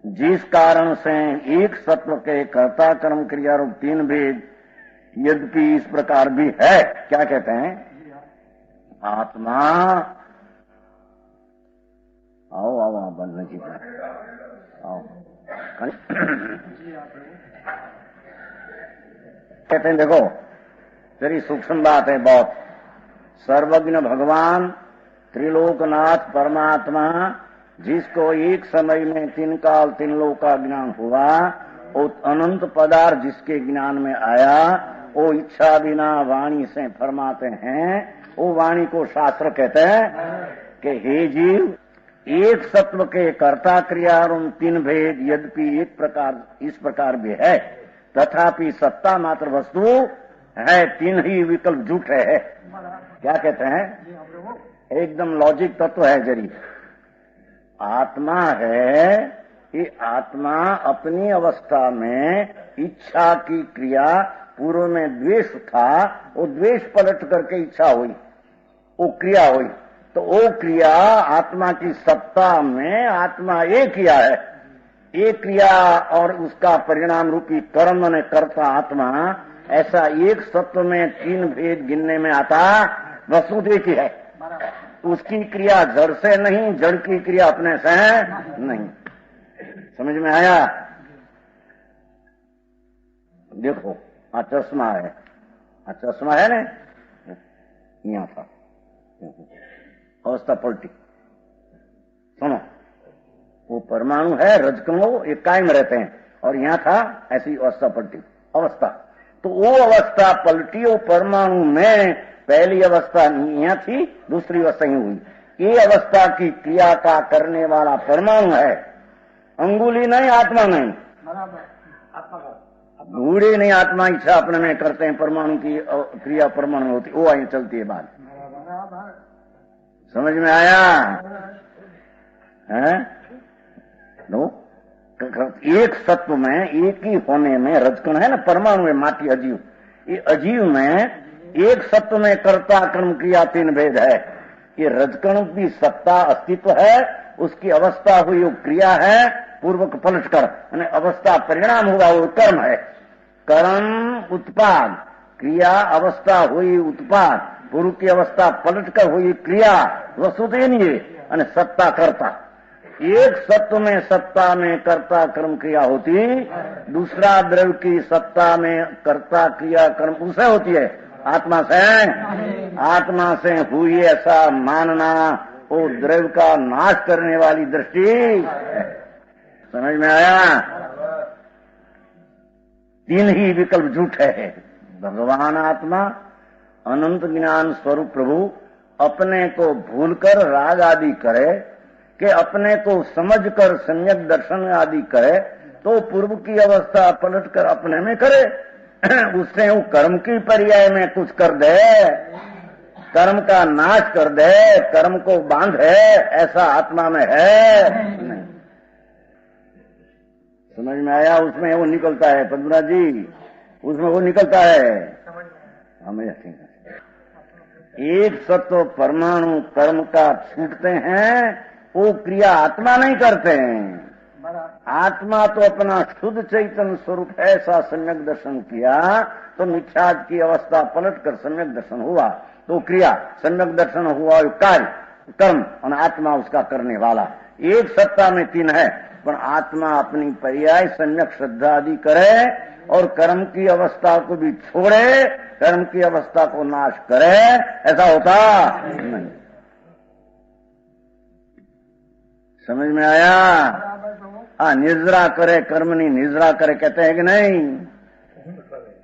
जिस कारण से एक सत्व के कर्ता कर्म क्रिया रूप तीन भेद यद्यपि इस प्रकार भी है। क्या कहते हैं? आत्मा आओ आओ आओ बनने की आओ कहते हैं देखो तेरी सूक्ष्म बात है बहुत। सर्वज्ञ भगवान त्रिलोकनाथ परमात्मा जिसको एक समय में तीन काल तीन लोक का ज्ञान हुआ, वो अनंत पदार्थ जिसके ज्ञान में आया, वो इच्छा बिना वाणी से फरमाते हैं। वो वाणी को शास्त्र कहते हैं कि हे जीव, एक सत्व के कर्ता क्रिया और तीन भेद यद्यपि एक प्रकार इस प्रकार भी है, तथापि सत्ता मात्र वस्तु है, तीन ही विकल्प झूठे है। क्या कहते हैं? एकदम लॉजिक तत्व है जरी। आत्मा है, ये आत्मा अपनी अवस्था में इच्छा की क्रिया, पूर्व में द्वेष था, वो द्वेष पलट करके इच्छा हुई, वो क्रिया हुई, तो वो क्रिया आत्मा की सत्ता में आत्मा एक किया है। एक क्रिया और उसका परिणाम रूपी कर्म ने करता आत्मा, ऐसा एक सत्व में तीन भेद गिनने में आता वस्तु एक ही है। उसकी क्रिया जड़ से नहीं, जड़ की क्रिया अपने से नहीं। समझ में आया? देखो चश्मा है, चश्मा है ना, यहाँ था अवस्था पलटी। सुनो, वो परमाणु है, रजकणों ये कायम रहते हैं, और यहाँ था ऐसी अवस्था पलटी अवस्था। तो वो अवस्था पलटी, वो परमाणु में पहली अवस्था यहाँ थी, दूसरी अवस्था ही हुई। ये अवस्था की क्रिया का करने वाला परमाणु है, अंगुली नहीं, आत्मा नहीं। बूढ़े नहीं, आत्मा इच्छा अपने में करते हैं, परमाणु की क्रिया परमाणु होती, वो आई चलती है बात। समझ में आया? है नो? एक सत्व में एक ही होने में रजकण है ना, परमाणु है, माटी अजीव, ये अजीव में एक सत्व में कर्ता कर्म क्रिया तीन भेद है। ये रजकण की सत्ता अस्तित्व है, उसकी अवस्था हुई वो क्रिया है, पूर्वक पलट कर अवस्था परिणाम हुआ वो कर्म है। कर्म उत्पाद, क्रिया अवस्था हुई उत्पाद, पूर्व की अवस्था पलट कर हुई क्रिया, वस्तु नहीं है सत्ता करता। एक सत्व में सत्ता में कर्ता कर्म क्रिया होती, दूसरा द्रव्य की सत्ता में कर्ता क्रिया कर्म उसे होती है, आत्मा से। आत्मा से हुई ऐसा मानना वो द्रव्य का नाश करने वाली दृष्टि। समझ में आया? तीन ही विकल्प झूठे है। भगवान आत्मा अनंत ज्ञान स्वरूप प्रभु अपने को भूलकर राग आदि करे कि अपने को समझकर सम्यक दर्शन आदि करे, तो पूर्व की अवस्था पलट कर अपने में करे। उससे वो कर्म की पर्याय में कुछ कर दे, कर्म का नाश कर दे, कर्म को बांधे, ऐसा आत्मा में है नहीं। समझ में आया? उसमें वो निकलता है पद्मनाथ जी, उसमें वो निकलता है। हमें एक सत्व परमाणु कर्म का छूटते हैं, वो क्रिया आत्मा नहीं करते हैं। आत्मा तो अपना शुद्ध चैतन्य स्वरूप ऐसा सम्यक दर्शन किया, तो मिथ्याद की अवस्था पलट कर सम्यक दर्शन हुआ, तो क्रिया सम्यक दर्शन हुआ, कार्य कर्म और आत्मा उसका करने वाला। एक सत्ता में तीन है, पर आत्मा अपनी पर्याय सम्यक श्रद्धा आदि करे और कर्म की अवस्था को भी छोड़े, कर्म की अवस्था को नाश करे, ऐसा होता नहीं। समझ में आया? निद्रा करे कर्मनी निद्रा करे कहते हैं कि नहीं?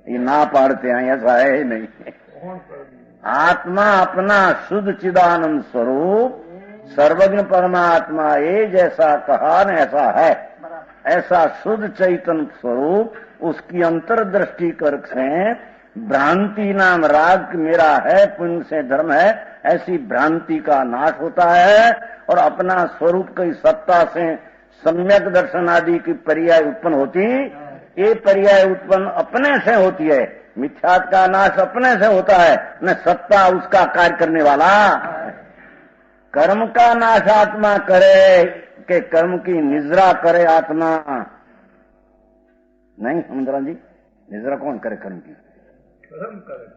ये ना पाड़ते हैं, ऐसा है ही नहीं। आत्मा अपना शुद्ध चिदानंद स्वरूप सर्वज्ञ परमात्मा ये जैसा कहा न ऐसा है, ऐसा शुद्ध चैतन्य स्वरूप उसकी अंतर्दृष्टि कर से भ्रांति नाम राग मेरा है, पुण्य से धर्म है, ऐसी भ्रांति का नाश होता है और अपना स्वरूप की सत्ता से सम्यक दर्शन आदि की पर्याय उत्पन्न होती। ये पर्याय उत्पन्न अपने से होती है, मिथ्यात का नाश अपने से होता है, न सत्ता उसका कार्य करने वाला। कर्म का नाश आत्मा करे, के कर्म की निजरा करे आत्मा। नहीं सुंदरा जी, निजरा कौन करे कर्म की? कर्म करे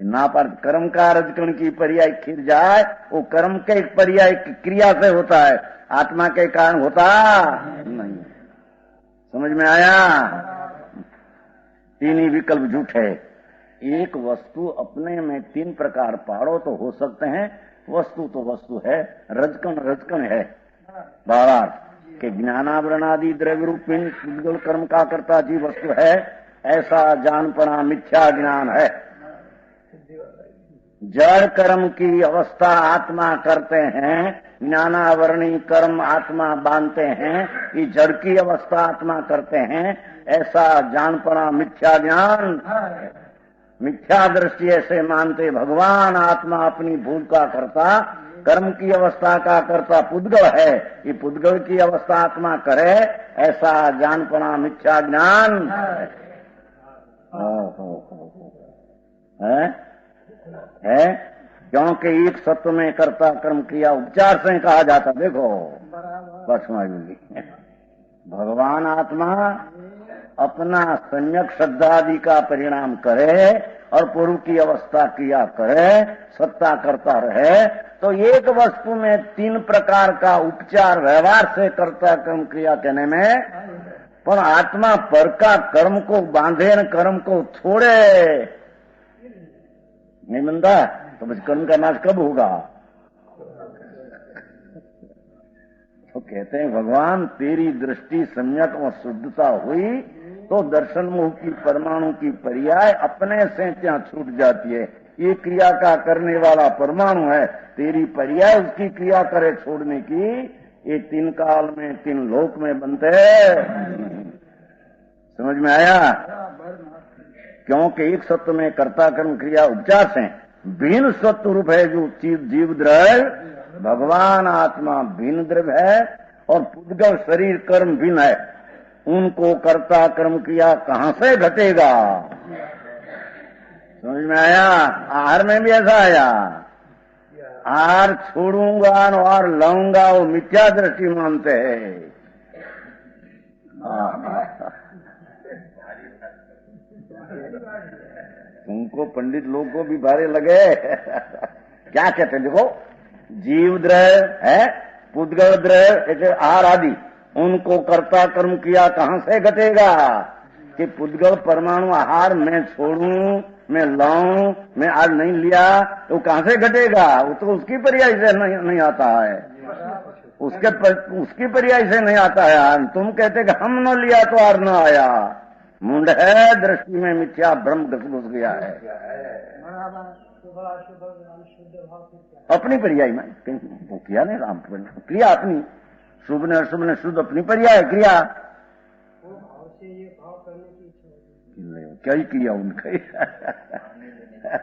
ना पर कर्म का रजकण की पर्याय खिर जाए, वो कर्म के पर्याय क्रिया से होता है, आत्मा के कारण होता नहीं। समझ में आया? तीन ही विकल्प झूठे। एक वस्तु अपने में तीन प्रकार पाड़ो तो हो सकते हैं। वस्तु तो वस्तु है, रजकण रजकण है। बार के ज्ञानावरण आदि द्रव्य रूप पुद्गल कर्म का कर्ता जी वस्तु है, ऐसा जान पड़ा मिथ्या ज्ञान है। जड़ कर्म की अवस्था आत्मा करते हैं, ज्ञानावरणी कर्म आत्मा बांधते हैं, ये जड़ की अवस्था आत्मा करते हैं, ऐसा जान पड़ा मिथ्या ज्ञान। मिथ्या दृष्टि ऐसे मानते भगवान आत्मा अपनी भूल का करता, कर्म की अवस्था का करता पुद्गल है, ये पुद्गल की अवस्था आत्मा करे, ऐसा जान पड़ा मिथ्या ज्ञान है। क्योंकि एक सत्व में कर्ता कर्म क्रिया उपचार से कहा जाता। देखो पश्चिमी भगवान आत्मा अपना सम्यक श्रद्धादि का परिणाम करे और पूर्व की अवस्था क्रिया करे, सत्ता करता रहे, तो एक वस्तु में तीन प्रकार का उपचार व्यवहार से करता कर्म क्रिया कहने में, पर आत्मा पर का कर्म को बांधे न कर्म को छोड़े नहीं बनता, तो बस कर्म का नाश कब होगा? तो कहते हैं भगवान तेरी दृष्टि सम्यक और शुद्धता हुई तो दर्शन मुख की परमाणु की पर्याय अपने से क्या छूट जाती है। ये क्रिया का करने वाला परमाणु है, तेरी पर्याय उसकी क्रिया करे छोड़ने की। ये तीन काल में तीन लोक में बनते समझ में आया? क्योंकि एक सत्व में कर्ता कर्म क्रिया उपचार से भिन्न सत्व रूप है जो जीव द्रव्य, भगवान आत्मा भिन्न द्रव्य है और पुद्गल शरीर कर्म भिन्न है। उनको कर्ता कर्म क्रिया कहां से घटेगा? समझ में आया? आहार में भी ऐसा आया, आहार छोड़ूंगा और लाऊंगा, वो मिथ्या दृष्टि मानते हैं। तुमको पंडित लोग को भी भारे लगे क्या कहते हैं? देखो जीव द्रव्य है, पुद्गल द्रव्य, आहार आदि, उनको कर्ता कर्म किया कहां से घटेगा? कि पुद्गल परमाणु आहार मैं छोड़ूं, मैं लाऊं, मैं आज नहीं लिया, तो कहां से घटेगा? वो तो उसकी पर्याय से नहीं आता है, उसकी पर्याय से नहीं आता है। तुम कहते कि हम न लिया तो आर न आया। मुंड है, दृष्टि में मिथ्या भ्रम घुस गया है। अपनी पर्याय में वो किया नहीं, राम क्रिया अपनी, शुभ ने अशुभ ने शुद्ध अपनी पर्याय क्रिया। क्या ही क्रिया उनका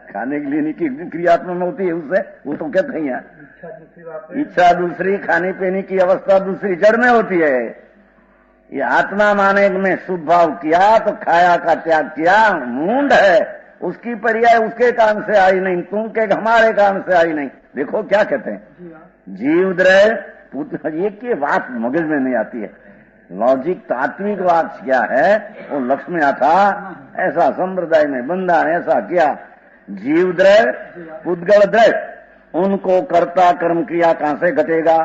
खाने के लिए नहीं की क्रियात्मक होती है उससे, वो तो कहते हैं इच्छा दूसरी, खाने पीने की अवस्था दूसरी, जड़ में होती है। ये आत्मा माने में शुभ भाव किया तो खाया का त्याग किया, मूंड है, उसकी पर्याय उसके काम से आई नहीं, तुम के हमारे काम से आई नहीं। देखो क्या कहते हैं, जीव द्रव्य, ये की बात मगज में नहीं आती है। लॉजिक तात्विक बात क्या है वो लक्ष्य में आता, ऐसा संप्रदाय में बंदा ने ऐसा किया। जीव द्रव्य पुद्गल द्रव्य, उनको कर्ता कर्म क्रिया कहां से घटेगा?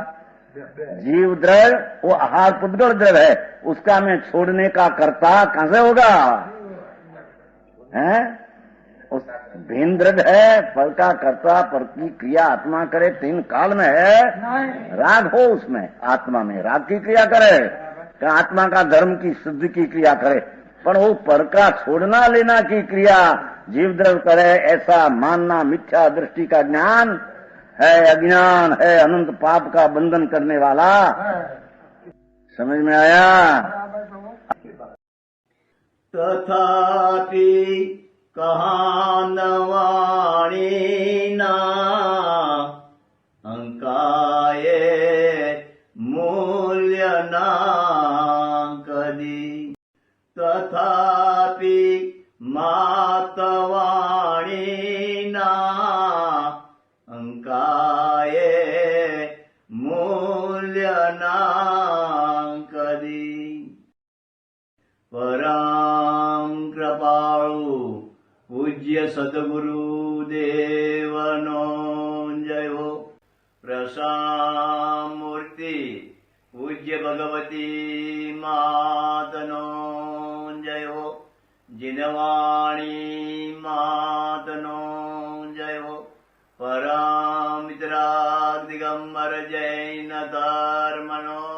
जीव द्रव्य वो आहार पुद्गल द्रव्य है, उसका मैं छोड़ने का कर्ता कहां से होगा? हैं? उस भिन्न द्रव्य है, फल का कर्ता पर की क्रिया आत्मा करे, तीन काल में है। राग हो उसमें, आत्मा में राग की क्रिया करे, आत्मा का धर्म की शुद्धि की क्रिया करे, पर वो पर का छोड़ना लेना की क्रिया जीव द्रव्य करे, ऐसा मानना मिथ्या दृष्टि का ज्ञान है, अज्ञान है, अनंत पाप का बंधन करने वाला। समझ में आया? तथापि कहानवाणी ना अंकाये मूल्य ना कदी, तथापि मातवाणी ना अंकाये मूल्य પરમ કૃપાળુ પૂજ્ય સદગુરુ દેવનો જય હો. પ્રસામૂર્તિ પૂજ્ય ભગવતી માતનો જય હો. જીનવાણી માતનો જય હો. પરમિત્રા દિગંબર જૈન ધર્મનો